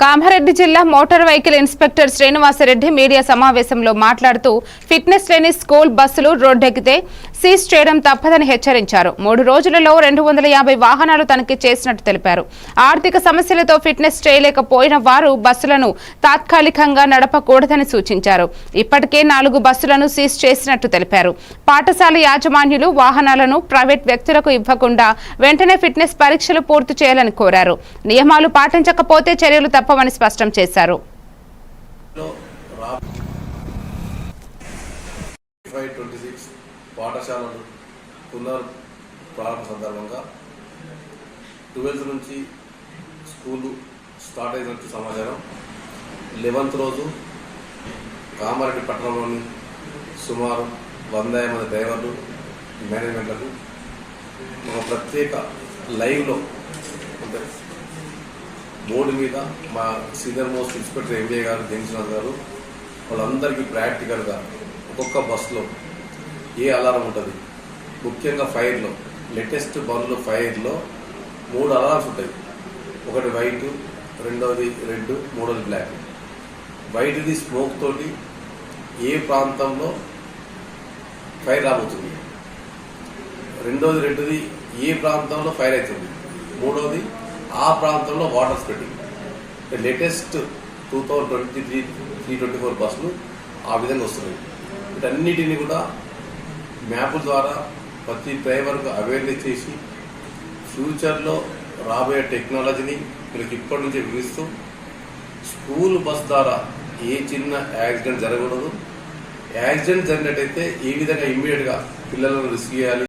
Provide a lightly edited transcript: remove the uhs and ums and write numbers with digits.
కామారెడ్డి జిల్లా motor vehicle inspector Srinivasa Reddy media సమావేశంలో మాట్లాడుతూ ఫిట్నెస్ లేని స్కూల్ బస్సులు రోడ్డెక్కితే సీజ్ చేయడం తప్పదని హెచ్చరించారు. 3 రోజులలో 250 వాహనాలు తనిఖీ చేసినట్టు తెలిపారు. ఆర్థిక సమస్యలతో ఫిట్నెస్ చేయలేకపోయిన వారు బస్సులను తాత్కాలికంగా నడపకూడదని సూచించారు. ఇప్పటికే 4 బస్సులను సీజ్ చేసినట్టు తెలిపారు. పాఠశాల యాజమాన్యులు వాహనాలను ప్రైవేట్ వ్యక్తులకు ఇవ్వకుండా వెంటనే ఫిట్నెస్ పరీక్షలు పూర్తి చేయాలని కోరారు. నియమాలు పాటించకపోతే చర్యలు తప్పవని స్పష్టం చేశారు. పాఠశాలలు పునఃప్రారంభ సందర్భంగా 12th నుంచి స్కూలు స్టార్ట్ అయినట్టు సమాచారం. 11th రోజు కామారెడ్డి పట్టణంలోని సుమారు 150 మంది డ్రైవర్లు మేనేజ్మెంట్లకు ఒక ప్రత్యేక లైవ్లో అంటే బోర్డు మీద మా సీనియర్ మోస్ట్ ఇన్స్పెక్టర్ ఎంబీఏ గారు జంక్షనాథ్ గారు వాళ్ళందరికీ ప్రాక్టికల్గా ఒక్కొక్క బస్సులో ఏ అలారం ఉంటుంది, ముఖ్యంగా ఫైర్లో లేటెస్ట్ బండ్లు ఫైర్లో 3 అలారమ్స్ ఉంటాయి. ఒకటి వైట్, రెండవది రెడ్, మూడోది బ్లాక్. వైట్ది స్మోక్ తోటి ఏ ప్రాంతంలో ఫైర్ రాబోతుంది, రెండవది రెడ్ది ఏ ప్రాంతంలో ఫైర్ అవుతుంది, మూడవది ఆ ప్రాంతంలో వాటర్ స్ప్రెడ్డింగ్. లేటెస్ట్ 2023-24 బస్సులు ఆ విధంగా వస్తున్నాయి. వీటన్నిటిని కూడా మ్యాప్ ద్వారా ప్రతి డ్రైవర్కు అవేర్నెస్ చేసి ఫ్యూచర్లో రాబోయే టెక్నాలజీని వీళ్ళకి ఇప్పటి నుంచే వివరిస్తూ స్కూల్ బస్ ద్వారా ఏ చిన్న యాక్సిడెంట్ జరగకూడదు. యాక్సిడెంట్ జరిగినట్టయితే ఏ విధంగా ఇమ్మీడియట్గా పిల్లలను రిస్క్ చేయాలి,